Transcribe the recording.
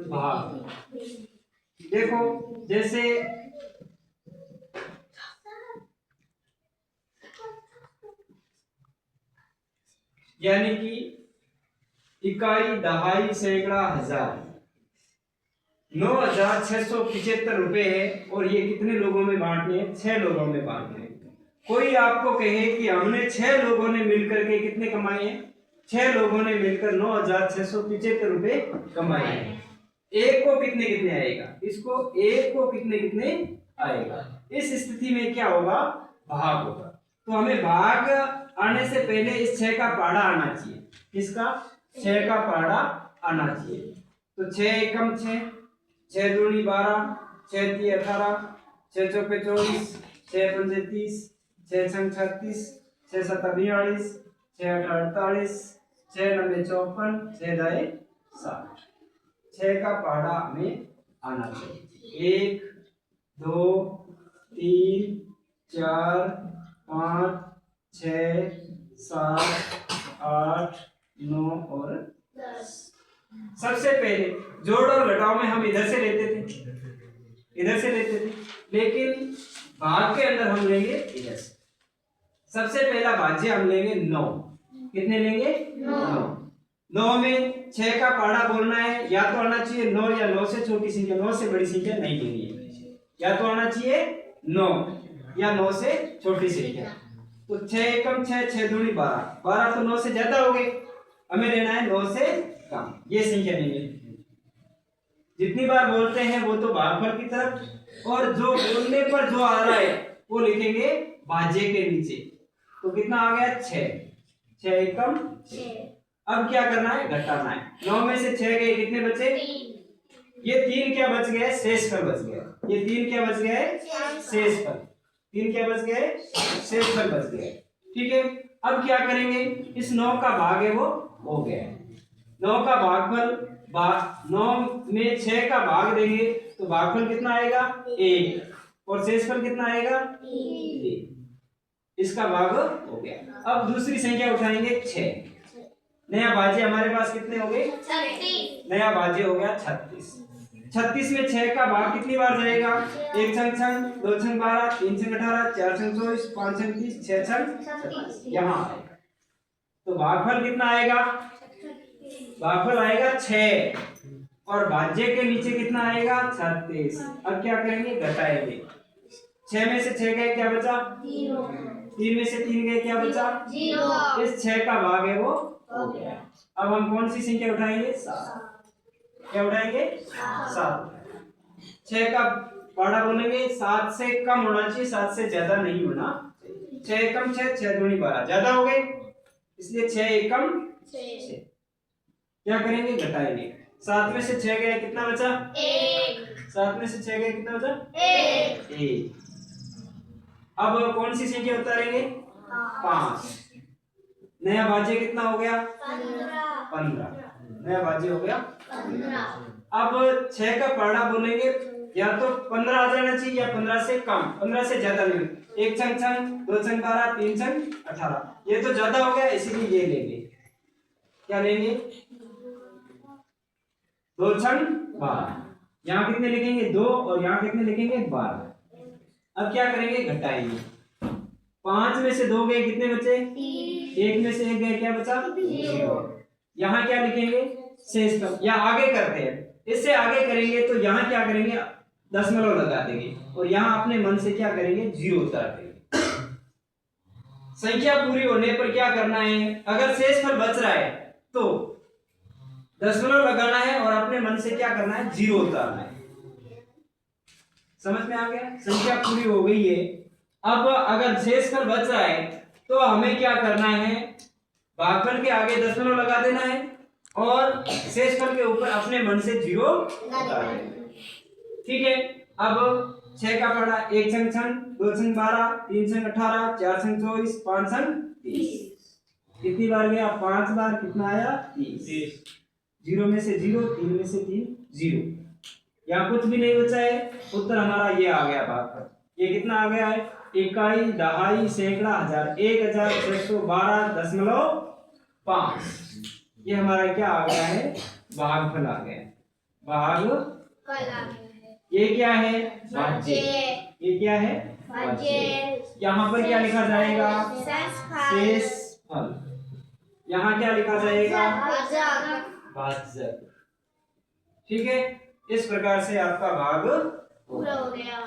भाग। देखो जैसे यानी कि इकाई, दहाई, सैकड़ा, हजार, 9,675 रुपए है और ये कितने लोगों में बांटने हैं? 6 लोगों में बांटने हैं। कोई आपको कहे कि हमने 6 लोगों ने मिलकर के कितने कमाए हैं? 6 लोगों ने मिलकर 9,675 रुपए कमाए हैं। एक को कितने कितने आएगा? इसको एक को कितने कितने आएगा? इस स्थिति में क्या होगा? भाग होगा। तो हमें भाग आने से पहले इस 6 का पहाड़ा आना चाहिए। किसका? 6 का पहाड़ा आना चाहिए। तो 6 एकम 6, 6 दूनी 12, 6 ती 18, 6 चौके 24, 6 पंजे 30, 6 छंग 36, 6 सत्ता 42, 6 अठा 48, 6 नब्बे 54, 6 दाए 60। 6 का पहाड़ा हमें आना चाहिए। 1 2 3 4 5 6 7 8 9 और 10। सबसे पहले जोड़ और घटाव में हम इधर से लेते थे, लेकिन भाग के अंदर हम लेंगे इधर से। सबसे पहला भाज्य हम लेंगे 9। कितने लेंगे? 9 में 6 का पहाड़ा बोलना है, या तो आना चाहिए 9 या 9 से छोटी संख्या। 9 से बड़ी संख्या नहीं लेनी है, या तो आना चाहिए 9 या 9 से छोटी संख्या। तो 6 एकम 6, 6 दूनी 12, 12 तो 9 से ज्यादा हो गए, हमें लेना है 9 से कम। ये संख्या नहीं है। जितनी बार बोलते हैं वो तो भागफल की तरफ, और जो बोलने पर जो आ रहा है वो लिखेंगे भाज्य के नीचे। तो कितना आ गया? 6। 6 एकम 6। अब क्या करना है? घटाना है। 9 में से 6 गए, कितने बचे? 3। ये 3 क्या बच गया? शेषफल बच गया। ये 3 क्या बच गया है? शेषफल। 3 क्या बच गया है? शेषफल बच गया। ठीक है, अब क्या करेंगे? इस 9 का भाग है वो हो गया। 9 का भागफल, 9 में 6 का भाग देंगे तो भागफल कितना आएगा? 1, और शेषफल कितना आएगा? 3। इसका भाग हो गया। अब दूसरी संख्या उठाएंगे 6। नया भाज्य हमारे पास कितने हो गए? 36। नया भाज्य हो गया 36। 36 में 6 का भाग कितनी बार जाएगा? 1 छंग 2 छंग 12, 3 छंग 18, 4 छंग 24, 5 छंग 30, 6 छंग 36। यहाँ आएगा। तो भागफल कितना आएगा? भागफल आएगा 6, और भाज्य के नीचे कितना आएगा? 36। अब क्या करेंगे? घटाएंगे। 6 में से 6 गए, क्या बचा? 0। 3 में से 3 गए, क्या बचा? 0। इस 6 का भाग है वो हो गया। अब हम कौन सी संख्या उठाएंगे? 7। क्या उठाएंगे? 7। 6 का पहाड़ा बोलेंगे 7 से कम होना चाहिए, 7 से ज्यादा नहीं होना चाहिए। 6 एकम 6, 6 दूनी 12, ज्यादा हो गए, इसलिए 6 एकम 6। क्या करेंगे? घटाएंगे। 7 में से 6 गए, कितना बचा? 1। 7 में से 6 गए, कितना बचा? 1। अब कौन सी संख्या उतारेंगे? 5। नया भाज्य कितना हो गया? 15। नया भाज्य हो गया 15। अब 6 का पहाड़ा बोलेंगे, या तो 15 आ जाना चाहिए या 15 से कम, 15 से ज्यादा नहीं। 1 छंग 2 छंग 12, 3 छंग 18, ये तो ज्यादा हो गया, इसीलिए ये लेंगे। क्या लेंगे? 2 छंग 12। यहाँ कितने लिखेंगे? 2, और यहाँ कितने लिखेंगे? 12। अब क्या करेंगे? घटाएंगे। 5 में से 2 गए, कितने बचे? 3। 1 में से 1 गए, क्या बचा? 0। यहाँ क्या लिखेंगे? शेषफल। या आगे करते हैं, इससे आगे करेंगे तो यहाँ क्या करेंगे? दशमलव लगा देंगे, और यहाँ अपने मन से क्या करेंगे? 0 उतार देंगे। संख्या पूरी होने पर क्या करना है? अगर शेषफल बच रहा है तो दशमलव लगाना है, और अपने मन से क्या करना है? 0 उतारना है। समझ में आ गया? संख्या पूरी हो गई है। अब अगर शेषफल बच रहा है तो हमें क्या करना है? भागफल के आगे दशमलव लगा देना है, और शेषफल के ऊपर अपने मन से 0 उतार देना। ठीक है, अब 6 का पहाड़ा 1 छंग 2 छंग 12, 3 छंग 18, 4 छंग 24, 5 छंग 30। कितनी बार गया? 5 बार। कितना आया? 30। 0 में से 0, 3 में से 3, 0। यहाँ कुछ भी नहीं बचा है, उत्तर हमारा ये आ गया भागफल। ये कितना आ गया है? इकाई, दहाई, सैकड़ा, हजार, 1612.5। ये हमारा क्या आ गया है, भागफल आ गया। भाग फल आ गया है। ये क्या है, भाज्य। ये क्या है, भाज्य। यहाँ पर क्या लिखा जाएगा, शेष फल। यहाँ क्या लिखा जाएगा, भाजक। ठीक है, इस प्रकार से आपका भाग पूरा हो गया।